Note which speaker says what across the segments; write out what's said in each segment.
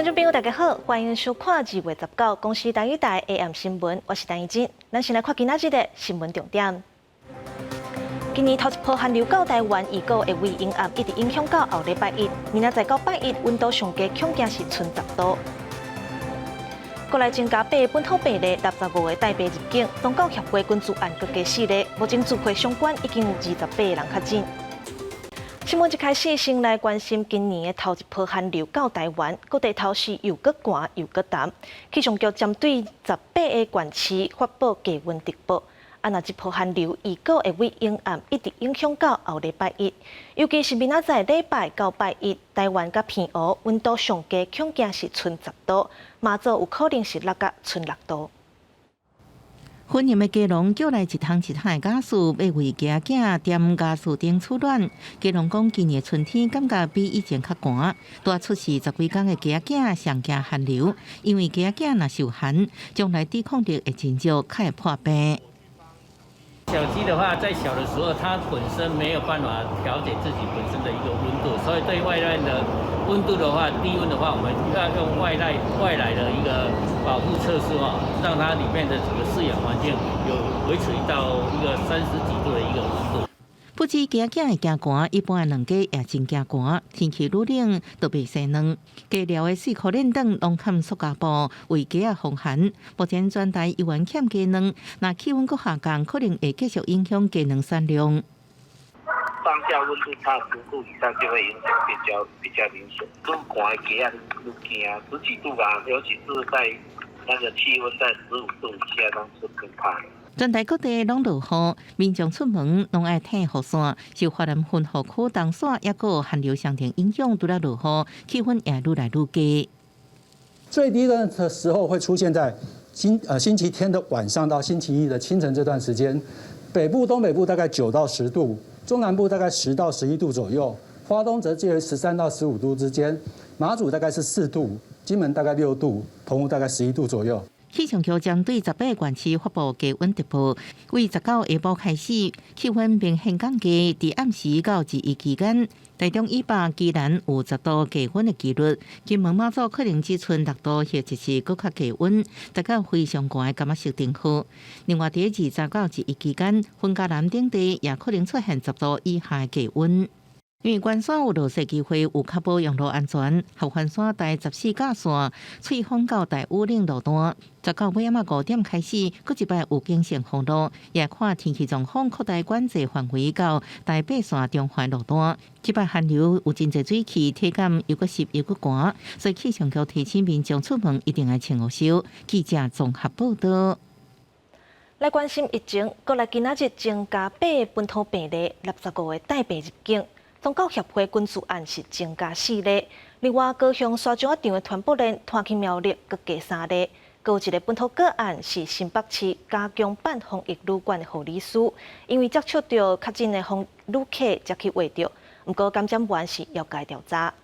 Speaker 1: 众朋友，大家好，欢迎收看2月19公视台语台 AM 新闻，我是陈怡真。咱先来看今仔日的新闻重点。今年头一波寒流到台湾，预估会为阴暗一直影响到后礼拜一。明仔载到拜一，温度上低恐惊是剩10度。国内增加8个本土病例，65个带病入境。中教协会关注案各加4例，目前自会相关已经有28个人确诊。新闻一开始，先来关心今年的头一波寒流到台湾，各地头是又搁寒又搁淡。气象局针对18个县市发布低温特报。若这波寒流预估会为阴暗一直影响到后礼拜一，尤其是明仔载礼拜到拜一，台湾甲偏湖温度上低恐惊是剩10度，马祖有可能是落到剩6度。
Speaker 2: 婚宴的鸡笼叫来一趟的家事，要为家囝踮家事顶取暖。鸡笼讲，今年春天感觉比以前较寒，大出是10几天的家囝上惊寒流，因为家囝若受寒，将来抵抗力会真少，较会破病。
Speaker 3: 小鸡的话，在小的时候，它本身没有办法调节自己本身的一个温度，所以对外来的温度的话，低温的话，我们要用外来的一个保护措施让它里面的整个饲养环境有维持到一个30几度的一个温度。
Speaker 2: 不止家囝会惊寒，一般的两家也真惊寒。天气愈冷，都袂生卵。家料的4颗链灯拢嵌塑胶布，为鸡防寒。目前全台依然欠鸡卵，若气温搁下降，可能会继续影响鸡卵产量。
Speaker 4: 上下温度差10度以上，就会影响比较明显。愈寒的鸡啊，愈惊10几度啊，尤其是在那个气温在15度以下，都是更怕的。
Speaker 2: 全台各地拢落雨，民众出门拢爱撑雨伞。受华南分河区东线也有寒流相庭影响，除了落雨，气温也愈来愈低。
Speaker 5: 最低的时候会出现在星期天的晚上到星期一的清晨这段时间，北部、东北部大概9到10度，中南部大概10到11度左右，花东则介于13到15度之间，马祖大概是4度，金门大概6度，澎湖大概11度左右。
Speaker 2: 气象局针对18个县市发布低温特报，为19下晡开始，气温明显降低，伫暗时到1、2期间，台中以北、宜兰有10度低温的几率，金门、马祖可能只剩6度，或者是更较低温，大家非常寒的感觉是定好。另外，伫20到1、2期间，云嘉南等地也可能出现10度以下的低温。因为关山有落雪机会，有确保用路安全。合欢山台14架线，翠峰到台五岭路段，19尾仔5点开始，搁一摆有经线封路，也看天气状况扩大管制范围到台北线中环路段。这摆寒流有真侪水汽，体感又搁湿又搁寒，所以气象局提醒民众出门一定要穿雨袖。记者综合报道。
Speaker 1: 来关心疫情，国内今仔日增加8个本土病例，65个带病入境。中教协会关注案是增加4例，另外高雄沙庄场的传播链拖去苗栗，各加3例。还有一个本土个案是新北市加强版防疫旅馆的护理师，因为接触到确诊的旅客才去围着，不过感染源是要介调查。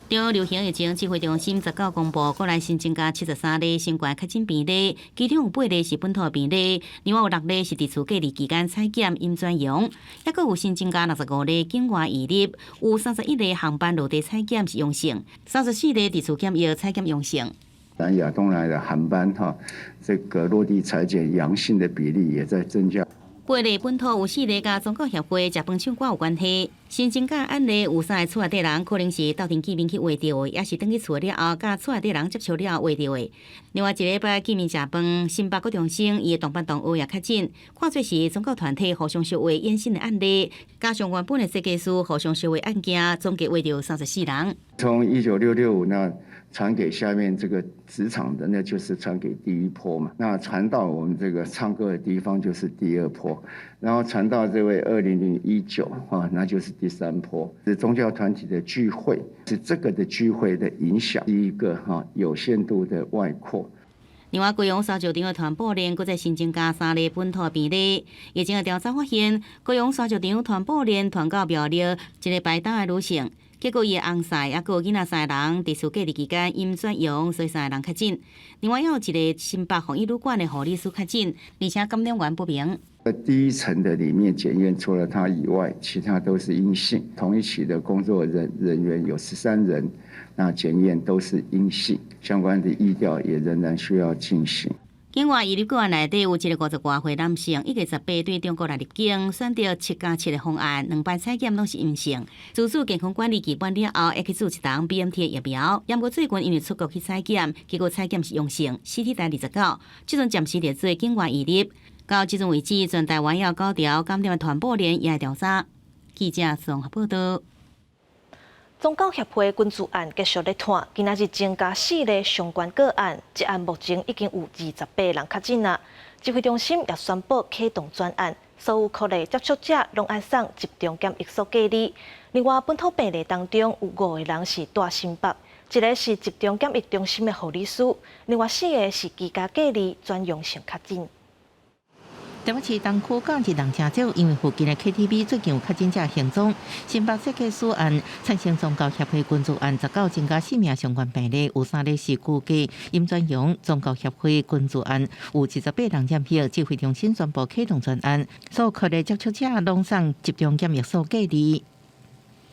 Speaker 6: 对流行疫情指挥中心19公布，国内新增加73例新冠确诊病例，其中有8例是本土病例，另外有6例是伫厝隔离期间采检阴转阳，还佫有新增加65例境外移入，有31例航班落地采检是阳性，34例伫厝检疫采检阳性。
Speaker 7: 南亚东来的航班这个落地采检阳性的比例也在增加。
Speaker 6: 8例本土有4例甲中教协会食饭唱歌有关系，新增加案例有3个厝内底人可能是斗阵见面去围着的，也是等去厝了后，甲厝内底人接触了围着的。另外一礼拜见面食饭，新北高中生伊的同班同学也确诊，看做是宗教团体互相收回衍生的案例，加上原本的设计师互相收回案件，总计围着34人。
Speaker 7: 从19665那传给下面这个职场的，那就是传给第1波嘛。那传到我们这个唱歌的地方就是第2波，然后传到这位20019那就是第3波。是宗教团体的聚会，是这个的聚会的影响，是一个有限度的外扩。
Speaker 6: 另外，高雄沙石场的传播链，搁再新增加3例本土病例。疫情的调查发现，高雄沙石场传播链传到苗栗，一礼拜当的女性。结果伊的翁婿也个囡仔3个人伫事隔离期间因转阳，所以3个人确诊。另外，还有一个新北防疫旅馆的护理师确诊，而且感染源不明。
Speaker 7: 第一层的里面检验，除了他以外，其他都是阴性。同一期的工作人员有13人，那检验都是阴性，相关的疫调也仍然需要进行。
Speaker 6: 境外移入个案内底有一个50多岁男性，1月18对中国来入境，选择7+7的方案，2摆采检拢是阴性。自主健康管理期满了后，会去注一档 BNT 的疫苗。不过最近因为出国去采检，结果采检是阳性，CT 值29，即阵暂时列做境外移入。到即阵为止，全台湾有9条感染的传播链也会调查。记者综合报道。
Speaker 1: 宗教协会军事案继续咧探，今仔日增加4个相关个案，一案目前已经有28人确诊啦。指挥中心也宣布启动专案，所有确诊接触者拢爱送集中检疫所隔离。另外，本土病例当中有5个人是带新北，一个是集中检疫中心的护理师，另外4个是居家隔离转阳性确诊。
Speaker 2: 台北市东区假日人真少，因为附近的 KTV 最近有确诊者行踪。新北设计师案产生宗教协会军事案19增加4名相关病例，有3例是估计阴转阳。宗教协会军事案有28人染疫，指挥中心宣布启动专案，所有确诊接触者拢送集中检疫所隔离。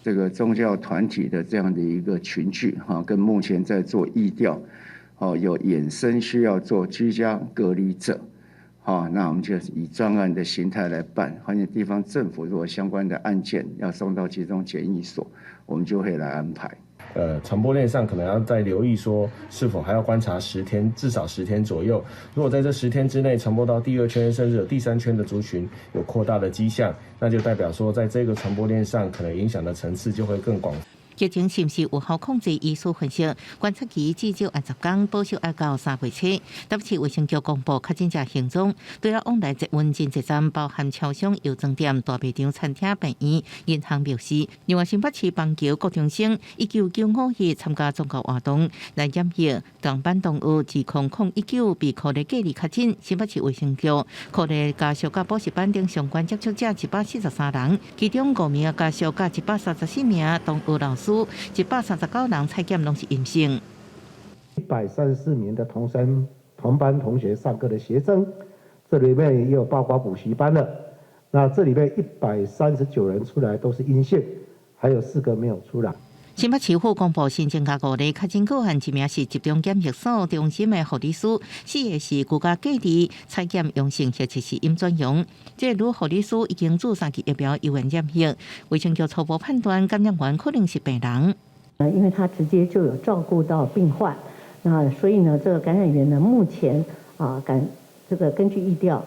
Speaker 7: 这个宗教团体的这样的一个群聚，跟目前在做疫调，有衍生需要做居家隔离者。那我们就以专案的形态来办。反正地方政府如果相关的案件要送到集中检疫所，我们就会来安排。
Speaker 8: 传播链上可能要再留意说，是否还要观察10天，至少10天左右。如果在这10天之内传播到第2圈甚至有第3圈的族群有扩大的迹象，那就代表说，在这个传播链上可能影响的层次就会更广。
Speaker 2: 疫情是不是有效控制？医师分析，观察期至少20天，保守要到3月初。台北市卫生局公布确诊者行踪，对了往来捷运进捷站，包含超商、药妆店、大卖场、餐厅、病院、银行表示，另外新北市棒球高中生1995日参加宗教活动来染疫，同班同学自2019被科内隔离确诊。新北市卫生局科内家属甲补习班等相关接触者143人，其中5名家属甲134名同学老师。139人采检拢是阴性
Speaker 9: ，134名的同班同学上课的学生，这里面也有包括补习班的。那这里面139人出来都是阴性，还有4个没有出来。
Speaker 2: 新北市府公布新增加5例确诊个案，1名是集中检疫所中心的护理师，4个是居家隔离采检阳性，或者是阴转阳。这女护理师已经注3剂疫苗，有缘染疫。卫生局初步判断感染源可能是病人。
Speaker 10: 因为他直接就有照顾到病患，那所以呢，这个感染源呢，目前根据疫调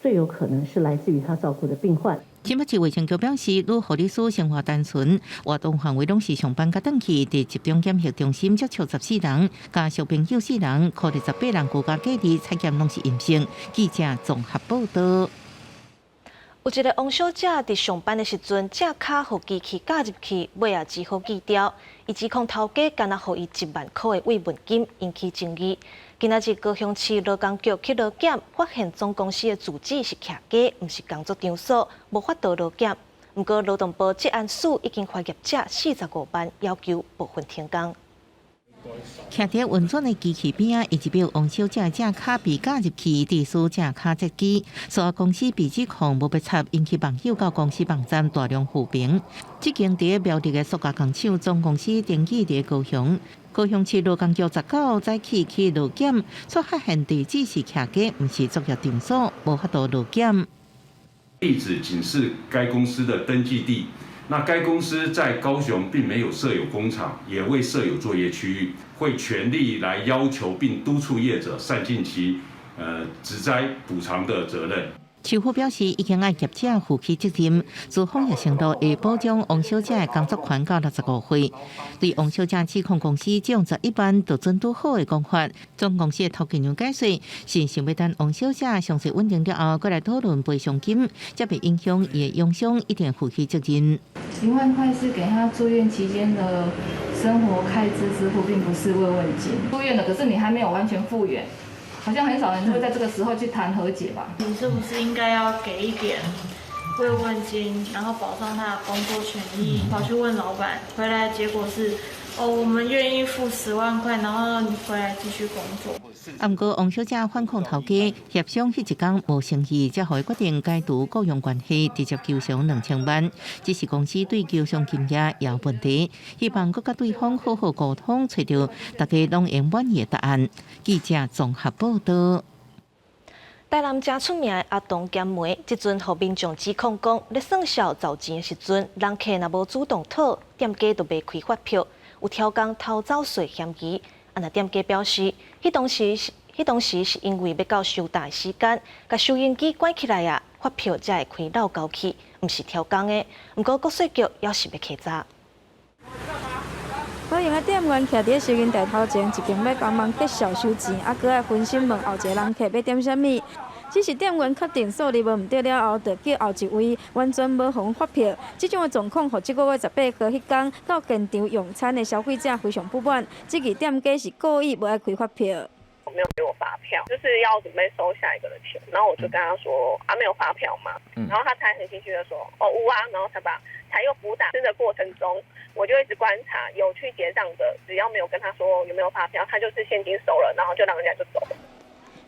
Speaker 10: 最有可能是来自于他照顾的病患。
Speaker 2: 新北市卫生局表示，女护理师生活单纯，活动范围拢是上班甲转去，伫集中检疫中心接触14人，加小朋友4人，可能18人居家隔离采检拢是阴性。记者综合报道。
Speaker 1: 有一个王小姐伫上班的时阵，借卡互机器加入去，尾也只好记掉。伊指控头家干那互伊1万块的慰问金，引起争议。今仔日高雄市劳工局去劳检，发现总公司的住址是徛假，毋是工作场所，无法度劳检。不过劳动部这案数已经发业者45万，要求部分停工。
Speaker 2: 徛伫运转的机器边啊，伊一表王小姐正卡被加入去，地书正卡接机，所有公司被指控无被插，引起网友到公司网站大量负评。这间伫苗栗的塑胶工厂总公司登记伫高雄。高雄市劳工局19早起去劳检，所发现地址是徛假，毋是作业场所，无法度劳检。
Speaker 11: 地址仅是该公司的登记地。那该公司在高雄并没有设有工厂，也未设有作业区域，会全力来要求并督促业者善尽其职灾补偿的责任。
Speaker 2: 市府表示，已经按业者负起责任，自防疫程度会保障王小姐的工作权到65岁。对王小姐指控公司只用11万就准拄好的讲法，总公司的头家娘解释，是想要等王小姐详细稳定了后，再来讨论赔偿金，才袂影响伊的用伤，一定负起责任。
Speaker 12: 10万块是给他住院期间的生活开支支付，并不是慰问金。住院了，可是你还没有完全复原。好像很少人会在这个时候去谈和解吧？
Speaker 13: 你是不是应该要给一点慰问金，然后保障他的工作权益，跑去问老板，回来结果是，我们愿意付10万块，然后你回来继续工作。
Speaker 2: 不过，王小姐反抗头家协商迄一天无成意，才互伊决定解除雇佣关系，直接求偿2000万。只是公司对求偿金额也有问题，希望佮甲对方好好沟通，找到大家拢会满意的答案。记者综合报道。
Speaker 1: 台南真出名的阿东咸梅，即阵互民众指控讲，咧算小找钱的时阵，人客若无主动讨，店家就袂开发票，有挑工偷走税嫌疑。那店家表示，迄当时是因为要到收大时间，甲收银机关起来啊，发票才会开漏交去，毋是挑工的。毋过国税局也是要稽查。
Speaker 14: 可能个店员徛伫收银台头前，一间要帮忙结销收钱，搁爱分心问后一个人客要点啥物。只是店员确定数字无毋对了后，就叫后一位完全无互发票。这种的状况，互这个月18号迄天到现场用餐的消费者非常不满。这个店家是故意无爱开发票。
Speaker 15: 没有给我发票，就是要准备收下一个的钱，然后我就跟他说没有发票嘛，然后他才很心虚的说有啊，然后才又补打。吃的过程中，我就一直观察有去结账的，只要没有跟他说有没有发票，他就是现金收了，然后就让人家就走了。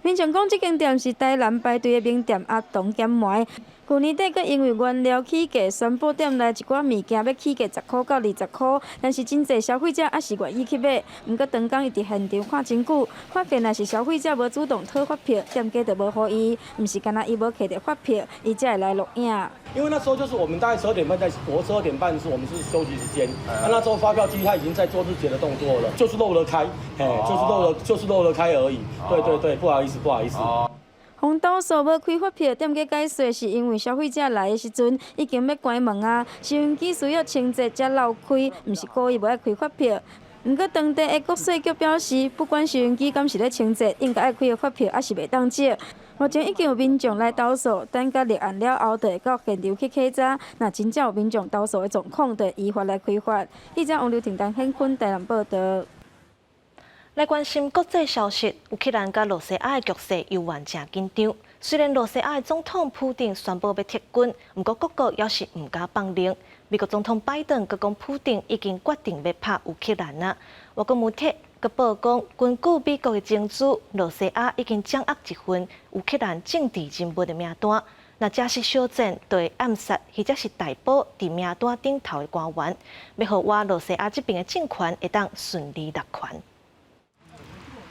Speaker 14: 民众讲，这间店是台南排队的名店阿东咸梅。去年底，佮因为原料起价，宣布店内一寡物件要起价10块到20块，但是真侪消费者还是愿意去买。毋过，当天伊伫现场看真久，发现若是消费者无主动讨发票，店家就无互伊，毋是干那伊无摕到发票，伊才会来录影。
Speaker 16: 因为那时候就是我们大概12点半我12点半是我们是休息时间，那时候发票机他已经在做日结的动作了，就是漏了开，就是漏了开而已。对，不好意思。
Speaker 14: 红豆数无开发票，店家解释是因为消费者来的时阵已经要关门啊，收银机需要清洁才漏开，毋是故意无爱开发票。毋过当地的国税局表示，不管收银机敢是咧清洁，应该爱开个发票，还是袂当借。目前已经有民众来投诉，等甲立案了后，就会到现场去稽查。若真正有民众投诉的状况，就依法来开发。记者王刘婷、陈显坤台南报道。
Speaker 1: 来关心国际消息，乌克兰甲罗西亚的局势犹原正紧张。虽然罗西亚的总统普丁宣布要撤军，不过各国也是唔敢放令。美国总统拜登佮讲，普丁已经决定要拍乌克兰啊。外国媒体佮报讲，根据美国的证据，罗西亚已经掌握一份乌克兰政治人物的名单。那假使小战对暗杀或者是逮捕伫名单顶头的官员，要互我罗西亚这边的政权会当顺利落权。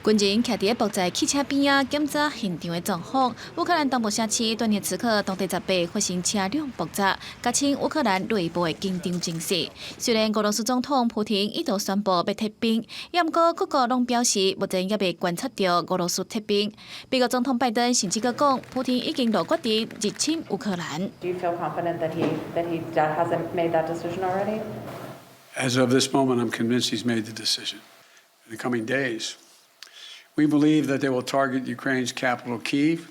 Speaker 17: 军人徛伫爆炸汽车边仔检查现场的状况。乌克兰东部城市顿涅茨克当地18发生车辆爆炸，加深乌克兰内部的紧张情势。虽然俄罗斯总统普京一度宣布要撤兵，不过各国拢表示目前也未观察到俄罗斯撤兵。美国总统拜登甚至佮讲，普京已经落决定入侵乌克兰。
Speaker 18: Do you feel confident that he hasn't made that decision already?
Speaker 19: As of this moment, I'm convinced he's made the decision. In the coming days. We believe that they will target Ukraine's capital, Kyiv,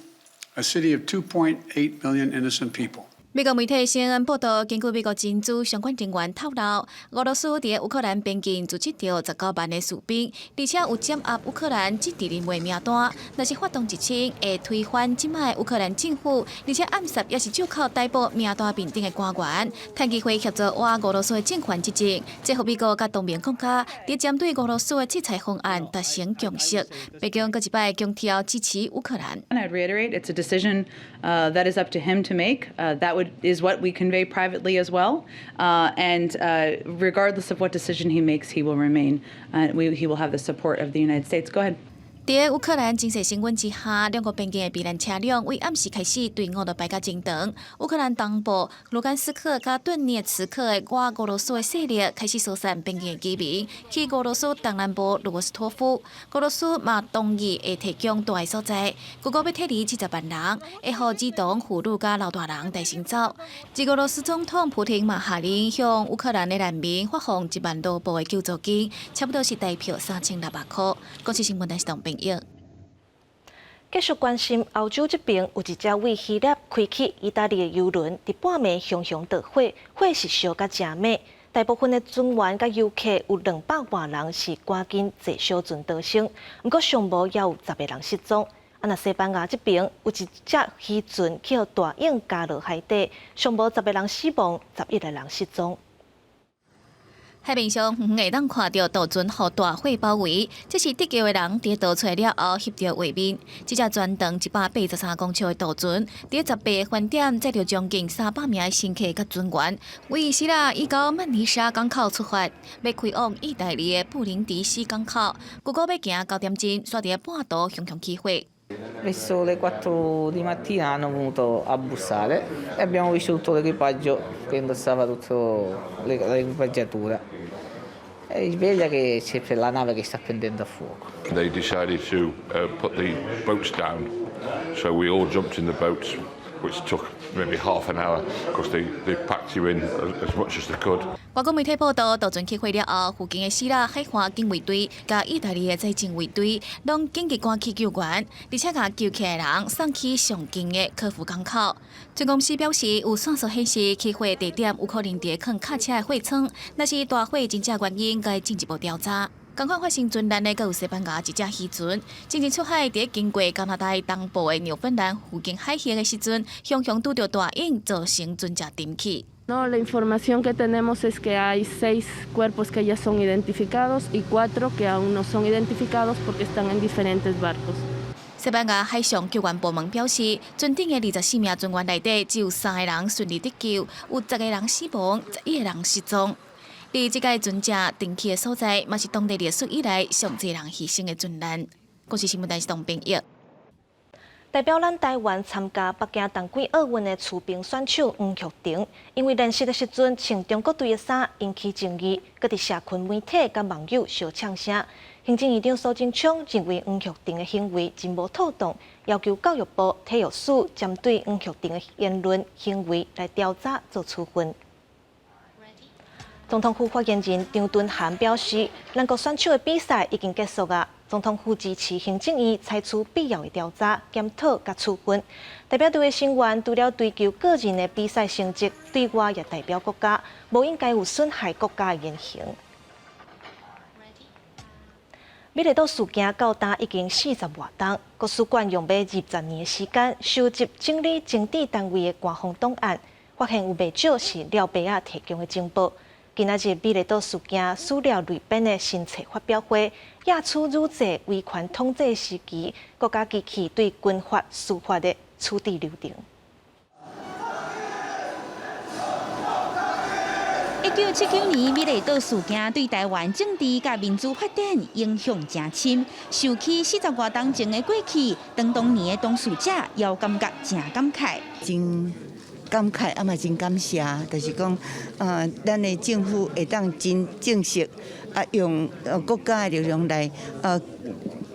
Speaker 19: a city of 2.8 million innocent people.
Speaker 17: 美国媒体 CNN 报道，根据美国真主相关人员透露，俄罗斯伫乌克兰边境组织着19万的士兵，而且有掌握乌克兰政治人物名单。若是发动入侵，会推翻即卖乌克兰政府，而且暗杀也是借口逮捕名单面顶的官员，趁机会协助挖俄罗斯的政权执政。这互美国甲东面国家伫针对俄罗斯的制裁方案达成共识。北京搁一摆强调支持乌克兰。
Speaker 18: And I'd reiterate, it's a decision that is up to him to make. Is what we convey privately as well. And regardless of what decision he makes, he will remain. He will have the support of the United States. Go ahead.
Speaker 17: 在乌克兰情势升温之下，两国边境的避难车辆为暗时开始对俄罗排甲真长。乌克兰东部卢甘斯克甲顿涅茨克的外俄罗斯的势力开始疏散边境的居民，去俄罗斯东南部罗斯托夫。俄罗斯嘛同意会提供大的所在，各国要撤离70万人，会互儿童、妇女甲老大人带先走。而俄罗斯总统普京嘛下令向乌克兰的难民发放1万多部的救助金，差不多是大票3600块。国际新闻台是同平。
Speaker 1: 继续关心欧洲这边，有一只为希腊开启意大利的游轮，伫半暝熊熊着火，火是烧甲真猛。大部分的船员甲游客有200多人是赶紧坐小船逃生，不过上无也有10个人失踪。那西班牙这边有一只渔船去互大鹰加落海底，上无10个人死亡，11个人失踪。
Speaker 17: 海面上远会当看到渡船互大火包围，这是得救的人伫渡出来了后翕到画面。这只全长183公尺的渡船，伫18个饭点载着将近300名的乘客甲船员，为希腊以到曼尼沙港口出发，要开往意大利的布林迪斯港口。估计要行9点钟，煞伫半途熊熊起火。
Speaker 20: Verso le 4 di mattina hanno venuto a bussare e abbiamo vissuto l'equipaggio che indossava tutte l'equipaggiatura. E sveglia che c'è la nave che sta prendendo a fuoco.
Speaker 21: They decided to put the boats down, so we all jumped in the boats, which took maybe half an hour because they packed you in as much as they could.
Speaker 17: 外国媒体报道，渡船起火了后，附近的希腊海岸警卫队甲意大利的灾警卫队拢紧急赶去救援，而且甲救起的人送去上近的科孚港口。船公司表示，有线索显示起火地点有可能伫坑卡车的货仓，若是大火真正原因，该进一步调查。 同款发生船难的，阁有西班牙一只渔船，之前出海伫经过加拿大东部的纽芬兰附近海峡的时阵，常常拄到大鹰，造成船只沉去。
Speaker 22: No, la información que tenemos es que hay 6 cuerpos que ya son identificados y 4 que aún no son identificados porque están en diferentes barcos.
Speaker 17: 西班牙海上救援部门表示，船顶的24名船员内底只有3个人顺利得救，有10个人死亡，11个人失踪。 而这个船只停去的所在，嘛是当地历史以来上侪人牺牲的船难。国际新闻台是董炳业。
Speaker 1: 代表咱台湾参加北京冬季奥运的出兵选手黄玉婷，因为练习的时阵穿中国队的衫引起争议，搁伫社群媒体甲网友相呛声。行政院长苏贞昌认为黄玉婷的行为真无妥当，要求教育部体育署针对黄玉婷的言论行为来调查做处分。 总统府发言人张敦涵表示，咱国选手的比赛已经结束啊。总统府支持行政院采取必要的调查、检讨甲处分。代表队的成员除了追求个人的比赛成绩，对外也代表国家，无应该有损害国家的言行。美丽岛事件到今已经40多天，国史馆用约20年的时间收集整理政治单位的官方档案，发现有不少是廖白亚提供的情报。 今仔日美丽岛事件史料类编的新册发表会，亚出如这威权统治时期国家机器对军法、司法的处置流程。
Speaker 23: 1979年美丽岛事件对台湾政治甲民主发展影响真深，想起40多年前的过去，当年的当事者也感觉真感慨。
Speaker 24: 感慨啊嘛真感谢，就是讲，咱的政府会当真正式用国家的力量来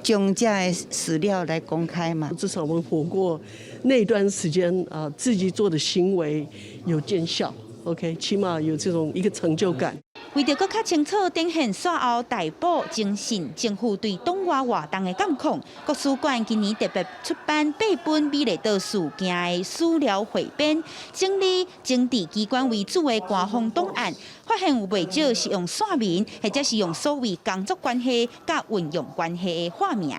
Speaker 24: 将这的史料来公开嘛。
Speaker 25: 至少我们活过那段时间自己做的行为有见效。 OK， 起码有这种一个成就感。
Speaker 23: 为着更加清楚呈现赛后逮捕精神，政府对东华活动的监控，国史馆今年特别出版8本美丽岛事件的史料汇编，整理政治机关为主的官方档案，发现有不少是用线名，或者是用所谓工作关系甲运用关系的化名。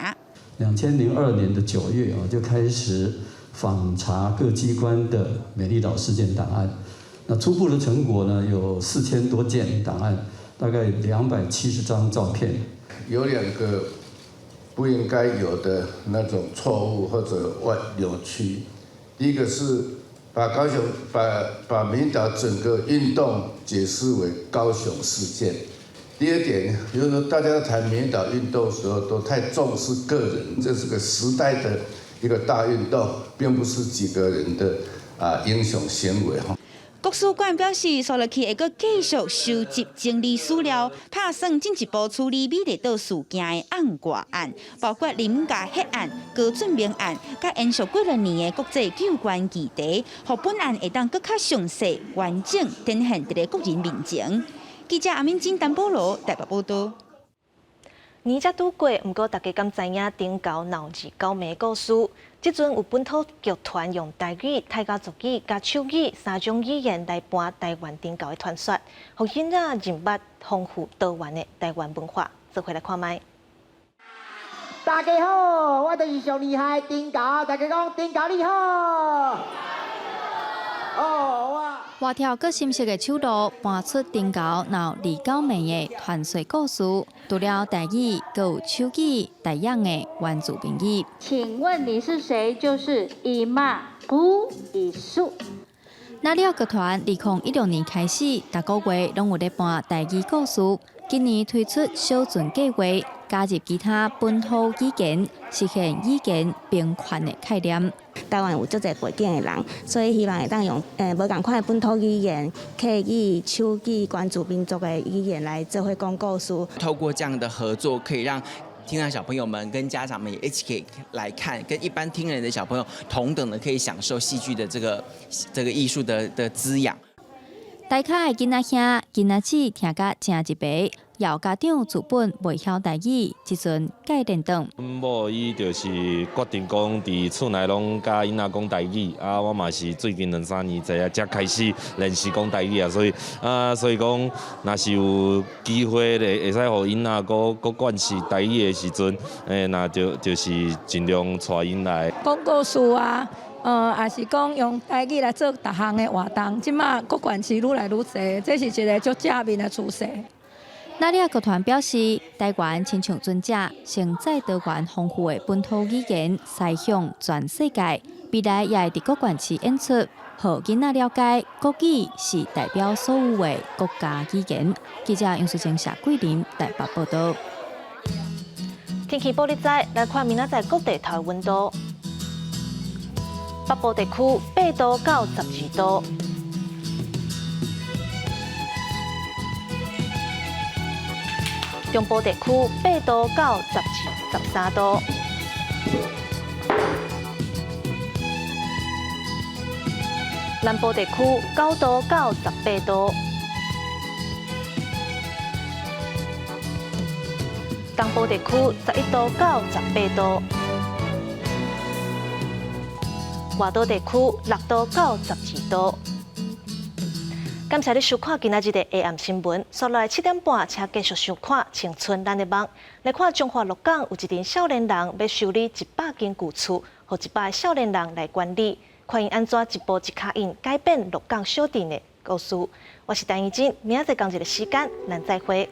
Speaker 26: 2002年的9月就开始访查各机关的美丽岛事件档案。 那初步的成果呢，有4000多件档案，大概270张照片。
Speaker 27: 有2个不应该有的那种错误或者扭曲。第一个是把高雄把民进党整个运动解释为高雄事件。第二点就是说，大家在谈民进党运动的时候都太重视个人，这是个时代的一个大运动，并不是几个人的英雄行为哈。
Speaker 23: 国史馆表示，所落去会阁继续收集整理史料，打算进一步处理美丽岛事件的案外案，包括林家血案、高俊明案，甲延续几多年的国际救援议题，互本案会当更较详细、完整呈现伫个国人面前。记者阿敏金丹波罗台北报道。
Speaker 1: 年才拄过，不过大家敢知影顶高闹日高暝故事？即阵有本土剧团用台语、泰雅族语、甲手语3种语言来搬台湾顶高的传说，互囡仔认捌丰富多元的台湾文化。做回来看卖。
Speaker 3: 大家好，我就是上厉害的丁狗，大家讲丁狗你好。哦，
Speaker 4: 活跳个心色的手路，搬出丁狗闹离狗妹的传说故事，除了台语，还有手语、台样的原住民语。
Speaker 5: 请问你是谁？就是姨妈不一数。
Speaker 4: 那了个团2016年开始，大个月拢有咧搬台语故事。今年推出小船计划，加入其他本土语言，实现语言平权的概念。
Speaker 6: 台湾有足侪背景的人，所以希望会当用无共款的本土语言、客语、手语、原住民族的语言来做伙讲故事。
Speaker 7: 透过这样的合作，可以让听障小朋友们跟家长们也一起可以来看，跟一般听人的小朋友同等的可以享受戏剧的这个艺术的滋养。
Speaker 4: 台卡的囡仔兄、囡仔姊听甲真一白，要家长自本袂晓台语，即阵改练当。
Speaker 8: 阮某伊就是决定讲，伫厝内拢教囡仔讲台语，我嘛是最近2-3年才开始练习讲台语啊，所以讲，若是有机会会使互囡仔搁惯习台语的时阵，那就是尽量带因来
Speaker 9: 讲故事啊。也是讲用台语来做逐项的活动，即马各县市愈来愈多，这是一个足正面的趋势。
Speaker 4: 那里个团表示，台湾亲像船只，承载多元丰富的本土语言，驶向全世界。未来也会伫各县市演出，互囡仔了解国语是代表所有的国家语言。记者杨淑晴、谢桂林台北报道。
Speaker 1: 天气报你知，来看明仔载各地头温度。北部地区8度到12度，中部地区8度到13度，南部地区9度到18度，东部地区11度到18度。外岛地区6度到12度。感谢你收看今仔日的 AM 新闻，接下来7点半，请继续收看《青春咱的梦》。来看中华鹿港有一群少年人要修理100间旧厝，和100个少年人来管理，看因安怎一步一脚印改变鹿港小镇的故事。我是陈怡珍，明仔载同一个时间，咱再会。